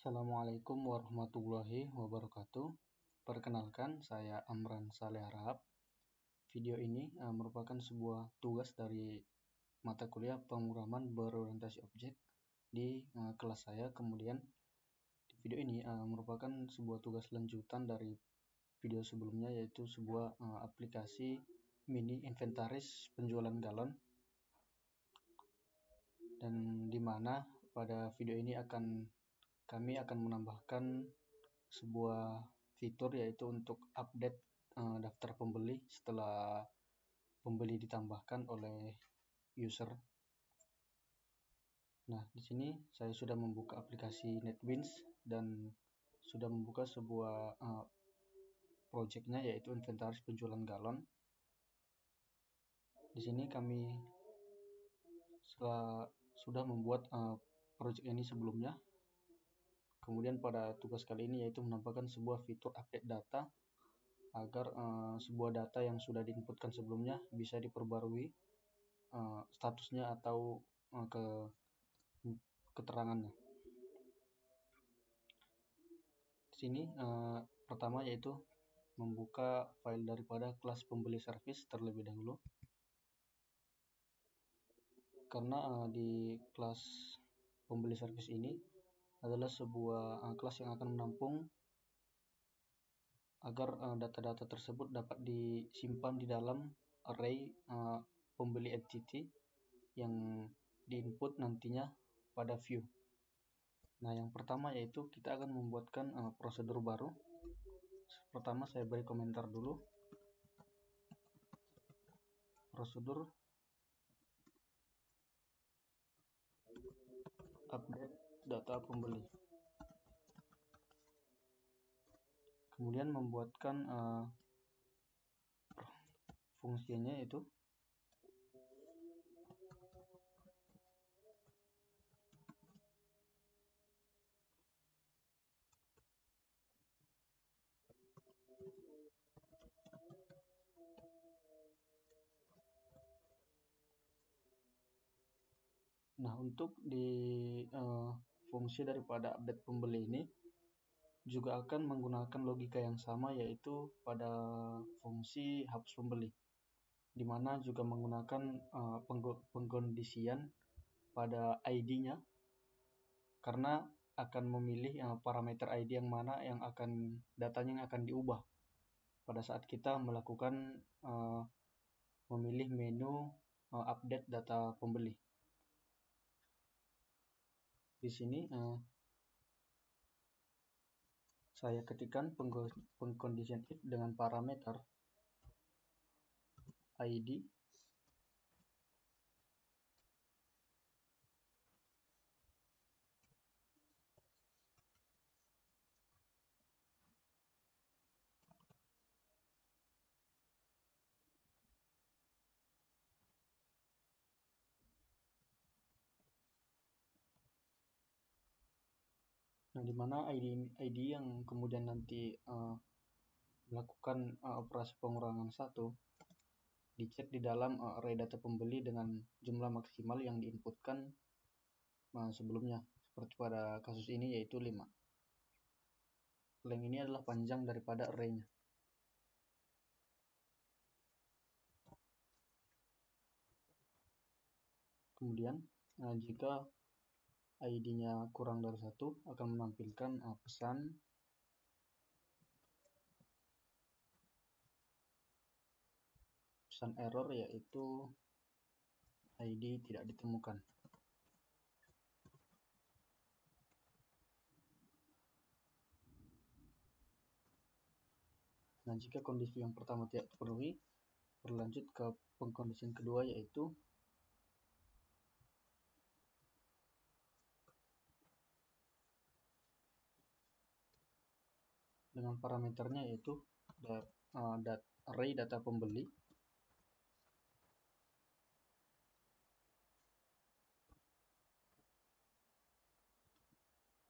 Assalamualaikum warahmatullahi wabarakatuh. Perkenalkan, saya Amran Saleh Harahap. Video ini merupakan sebuah tugas dari mata kuliah pemrograman berorientasi objek di kelas saya. Kemudian di video ini merupakan sebuah tugas lanjutan dari video sebelumnya, yaitu sebuah aplikasi mini inventaris penjualan galon, dan di mana pada video ini kami akan menambahkan sebuah fitur, yaitu untuk update daftar pembeli setelah pembeli ditambahkan oleh user. Nah, di sini saya sudah membuka aplikasi NetBeans dan sudah membuka sebuah projectnya, yaitu inventaris penjualan galon. Di sini kami sudah membuat project ini sebelumnya. Kemudian pada tugas kali ini yaitu menambahkan sebuah fitur update data agar sebuah data yang sudah diinputkan sebelumnya bisa diperbarui statusnya atau keterangannya. Di sini pertama yaitu membuka file daripada kelas pembeli service terlebih dahulu, karena di kelas pembeli service ini adalah sebuah kelas yang akan menampung agar data-data tersebut dapat disimpan di dalam array pembeli entity yang diinput nantinya pada view. Nah, yang pertama yaitu kita akan membuatkan prosedur baru. Pertama saya beri komentar dulu. Prosedur update data pembeli. Kemudian membuatkan fungsinya yaitu untuk di fungsi daripada update pembeli ini juga akan menggunakan logika yang sama, yaitu pada fungsi hapus pembeli, di mana juga menggunakan pengkondisian pada ID-nya, karena akan memilih parameter ID yang mana yang datanya yang akan diubah pada saat kita melakukan memilih menu update data pembeli. Di sini saya ketikkan pengkondisian if dengan parameter ID di mana ID yang kemudian nanti melakukan operasi pengurangan 1 dicek di dalam array data pembeli dengan jumlah maksimal yang diinputkan sebelumnya, seperti pada kasus ini yaitu 5. Length ini adalah panjang daripada array-nya. Kemudian jika ID-nya kurang dari 1 akan menampilkan pesan error, yaitu ID tidak ditemukan. Nah, jika kondisi yang pertama tidak terpenuhi, berlanjut ke pengkondisian kedua, yaitu dengan parameternya yaitu array data pembeli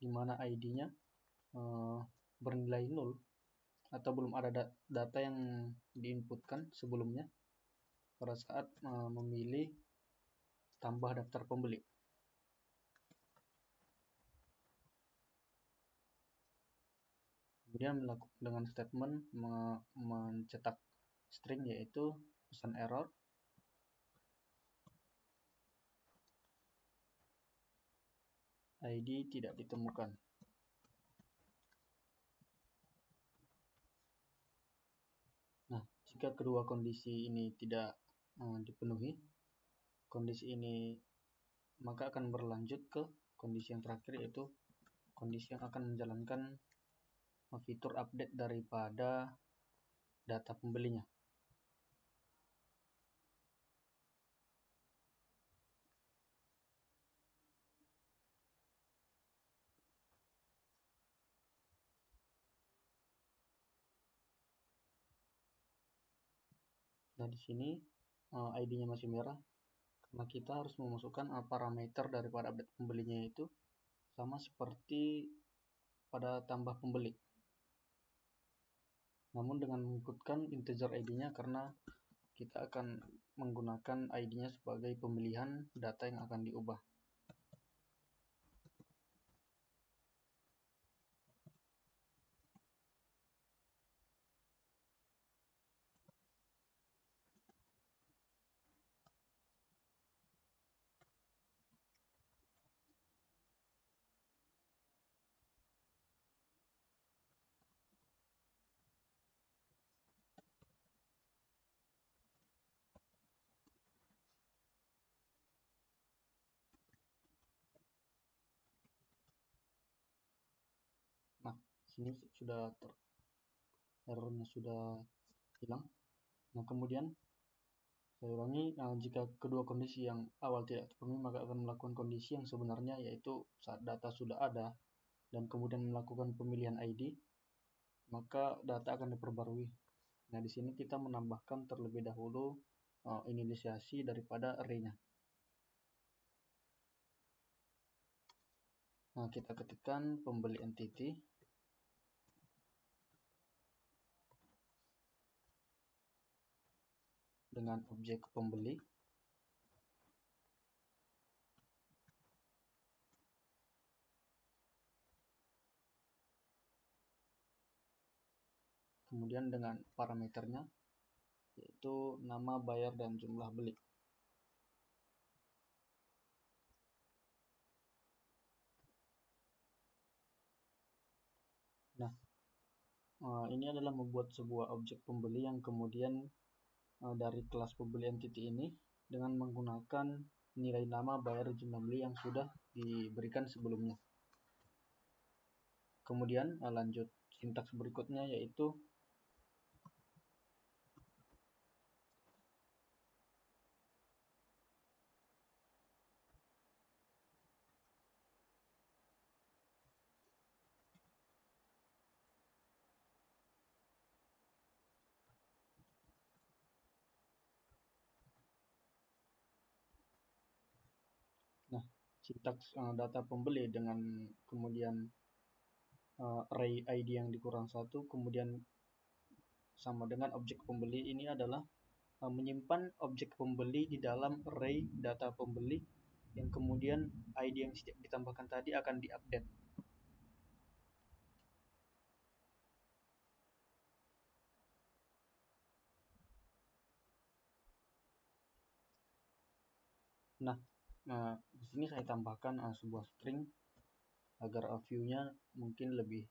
di mana ID-nya bernilai 0 atau belum ada data yang diinputkan sebelumnya pada saat memilih tambah daftar pembeli. kemudian dengan statement mencetak string yaitu pesan error. ID tidak ditemukan. Nah, jika kedua kondisi ini tidak dipenuhi, kondisi ini maka akan berlanjut ke kondisi yang terakhir, yaitu kondisi yang akan menjalankan fitur update daripada data pembelinya. Nah, di sini ID-nya masih merah karena kita harus memasukkan parameter daripada update pembelinya itu sama seperti pada tambah pembeli. Namun dengan mengikutkan integer ID-nya karena kita akan menggunakan ID-nya sebagai pemilihan data yang akan diubah. Nah, sini sudah errornya sudah hilang. Nah, kemudian saya ulangi, jika kedua kondisi yang awal tidak terpenuhi, maka akan melakukan kondisi yang sebenarnya, yaitu saat data sudah ada dan kemudian melakukan pemilihan ID, maka data akan diperbarui. Nah, di sini kita menambahkan terlebih dahulu inisiasi daripada array-nya. Nah, kita ketikkan pembeli entity dengan objek pembeli. Kemudian dengan parameternya, yaitu nama, bayar, dan jumlah beli. Nah, ini adalah membuat sebuah objek pembeli yang kemudian dari kelas pembeli entity ini dengan menggunakan nilai nama, bayar, dan jumlah beli yang sudah diberikan sebelumnya. Kemudian lanjut sintaks berikutnya, yaitu sintaks data pembeli dengan kemudian array ID yang dikurang 1, kemudian sama dengan objek pembeli. Ini adalah menyimpan objek pembeli di dalam array data pembeli yang kemudian ID yang ditambahkan tadi akan diupdate. Nah, di sini saya tambahkan sebuah string agar view-nya mungkin lebih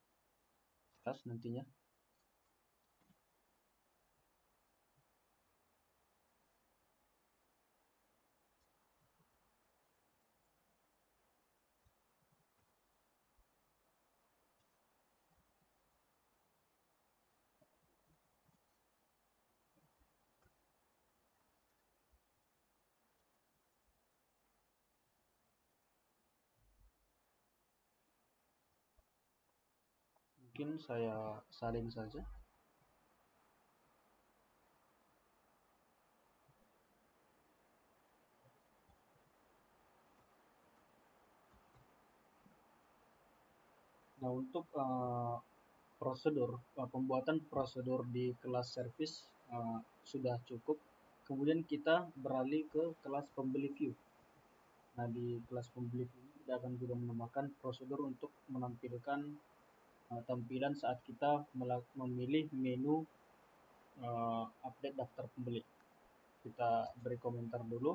jelas nantinya. Mungkin saya salin saja. Nah, untuk pembuatan prosedur di kelas service sudah cukup. Kemudian kita beralih ke kelas pembeli view. Nah, di kelas pembeli view kita akan juga menambahkan prosedur untuk menampilkan tampilan saat kita memilih menu update daftar pembeli. Kita beri komentar dulu.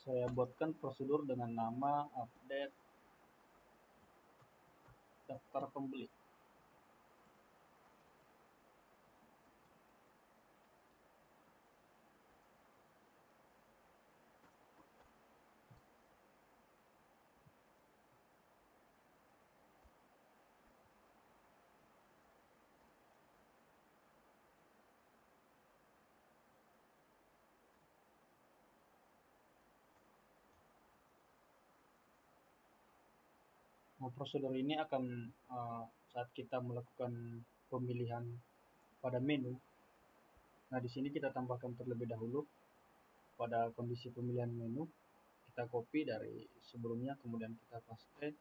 Saya buatkan prosedur dengan nama update daftar pembeli. Nah, prosedur ini akan saat kita melakukan pemilihan pada menu. Nah, di sini kita tambahkan terlebih dahulu pada kondisi pemilihan menu. Kita copy dari sebelumnya, kemudian kita paste,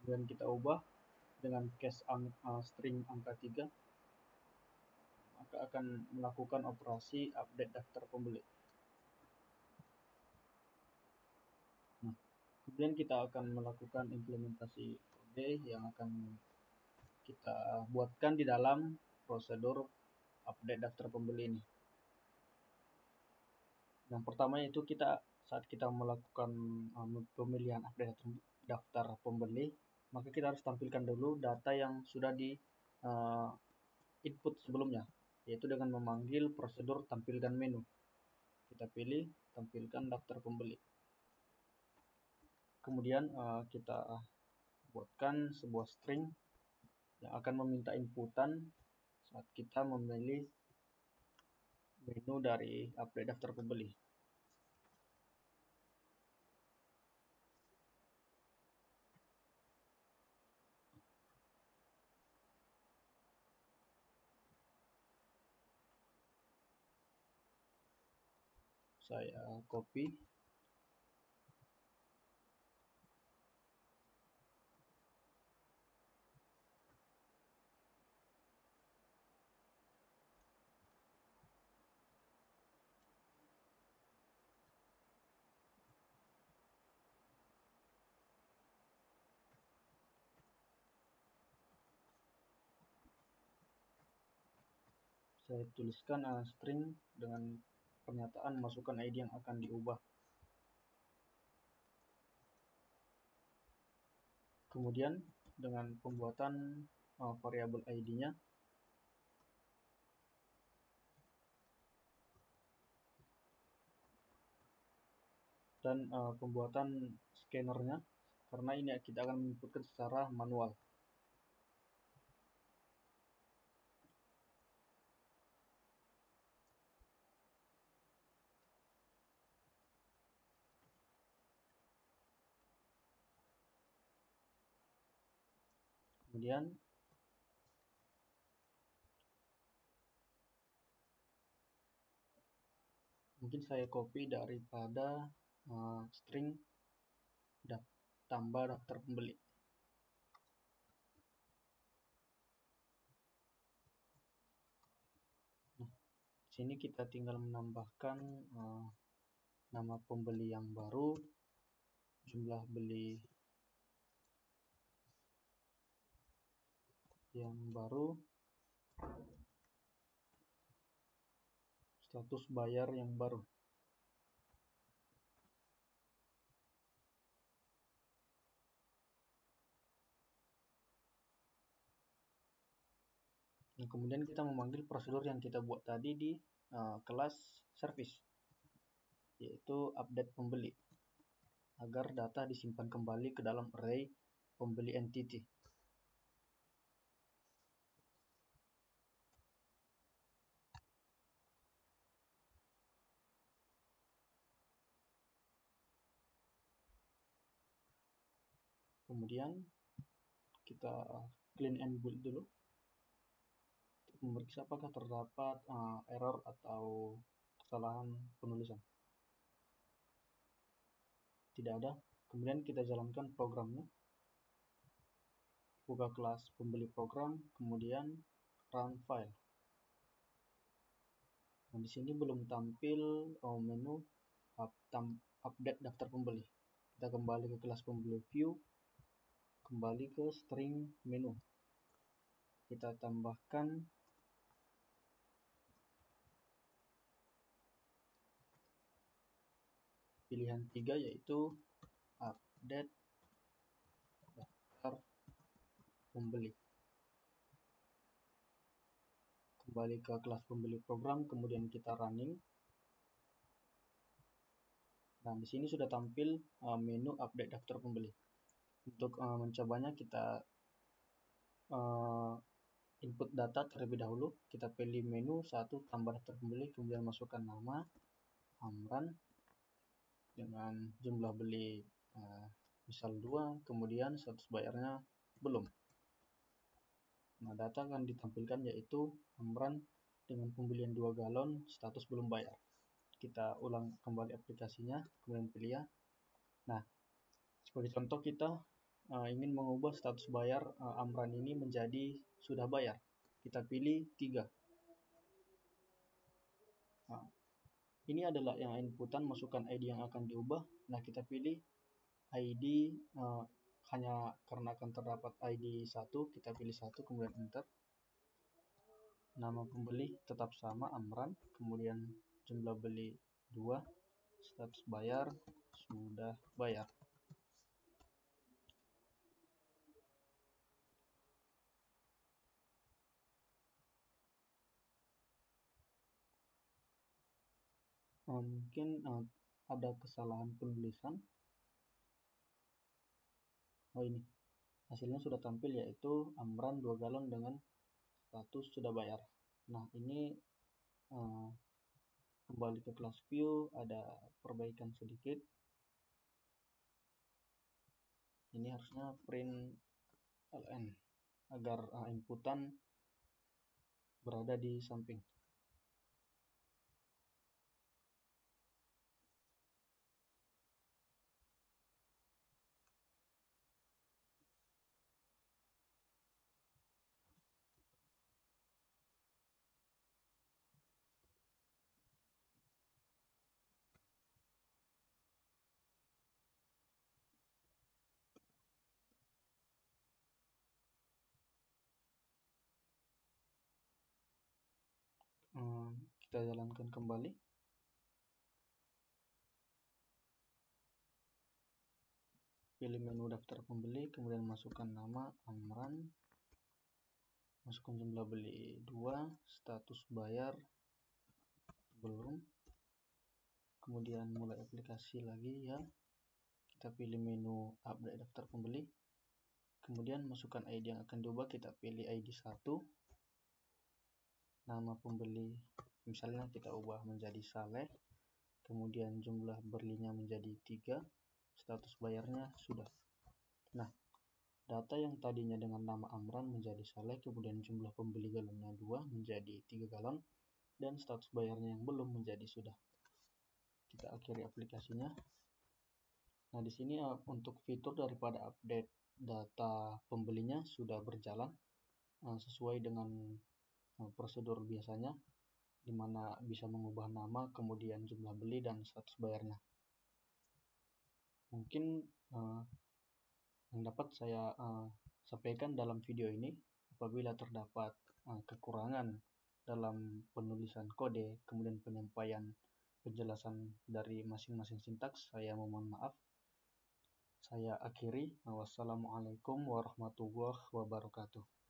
kemudian kita ubah dengan case string angka 3, maka akan melakukan operasi update daftar pembeli. Nah, kemudian kita akan melakukan implementasi kode yang akan kita buatkan di dalam prosedur update daftar pembeli ini. Yang pertama itu saat kita melakukan pemilihan update daftar pembeli, maka kita harus tampilkan dulu data yang sudah di input sebelumnya, yaitu dengan memanggil prosedur tampilkan menu. Kita pilih tampilkan daftar pembeli. Kemudian kita buatkan sebuah string yang akan meminta inputan saat kita memilih menu dari update daftar pembeli. Saya copy, saya tuliskan string dengan pernyataan masukkan ID yang akan diubah. Kemudian dengan pembuatan variabel ID-nya, dan pembuatan scannernya, karena ini kita akan menginputkan secara manual. Kemudian mungkin saya copy daripada string tambah daftar pembeli. Nah, sini kita tinggal menambahkan nama pembeli yang baru, jumlah beli yang baru, status bayar yang baru. Nah, kemudian kita memanggil prosedur yang kita buat tadi di kelas service, yaitu update pembeli, agar data disimpan kembali ke dalam array pembeli entity. Kemudian kita clean and build dulu untuk memeriksa apakah terdapat error atau kesalahan penulisan. tidak ada. Kemudian kita jalankan programnya, buka kelas pembeli program, kemudian run file. Nah, di sini belum tampil menu update daftar pembeli. Kita kembali ke kelas pembeli view, kembali ke string menu. Kita tambahkan pilihan 3, yaitu update daftar pembeli. Kembali ke kelas pembeli program, kemudian kita running. Nah, di sini sudah tampil menu update daftar pembeli. Untuk mencobanya, kita input data terlebih dahulu. Kita pilih menu 1, tambah daftar pembeli, kemudian masukkan nama Amran dengan jumlah beli misal 2, kemudian status bayarnya belum. Nah, data akan ditampilkan yaitu Amran dengan pembelian 2 galon, status belum bayar. Kita ulang kembali aplikasinya, kemudian pilih ya. Nah, sebagai contoh, kita ingin mengubah status bayar Amran ini menjadi sudah bayar. Kita pilih 3. Nah, ini adalah yang inputan, masukkan ID yang akan diubah. Nah, kita pilih ID hanya karena akan terdapat ID 1, kita pilih 1, kemudian enter. Nama pembeli tetap sama, Amran, kemudian jumlah beli 2, status bayar sudah bayar. Mungkin ada kesalahan penulisan. Oh, ini hasilnya sudah tampil, yaitu Amran 2 galon dengan status sudah bayar. Nah, ini kembali ke kelas view, ada perbaikan sedikit. Ini harusnya print ln agar inputan berada di samping. Kita jalankan kembali. Pilih menu daftar pembeli, kemudian masukkan nama Amran, masukkan jumlah beli 2, status bayar belum, kemudian mulai aplikasi lagi ya. Kita pilih menu update daftar pembeli, kemudian masukkan ID yang akan diubah. Kita pilih ID 1, nama pembeli misalnya kita ubah menjadi Saleh, kemudian jumlah belinya menjadi 3, status bayarnya sudah. Nah, data yang tadinya dengan nama Amran menjadi Saleh, kemudian jumlah pembeli galonnya 2 menjadi 3 galon, dan status bayarnya yang belum menjadi sudah. Kita akhiri aplikasinya. Nah, di sini untuk fitur daripada update data pembelinya sudah berjalan sesuai dengan prosedur biasanya, di mana bisa mengubah nama, kemudian jumlah beli, dan status bayarnya. Mungkin yang dapat saya sampaikan dalam video ini. Apabila terdapat kekurangan dalam penulisan kode, kemudian penyampaian penjelasan dari masing-masing sintaks, saya memohon maaf. Saya akhiri. Wassalamualaikum warahmatullahi wabarakatuh.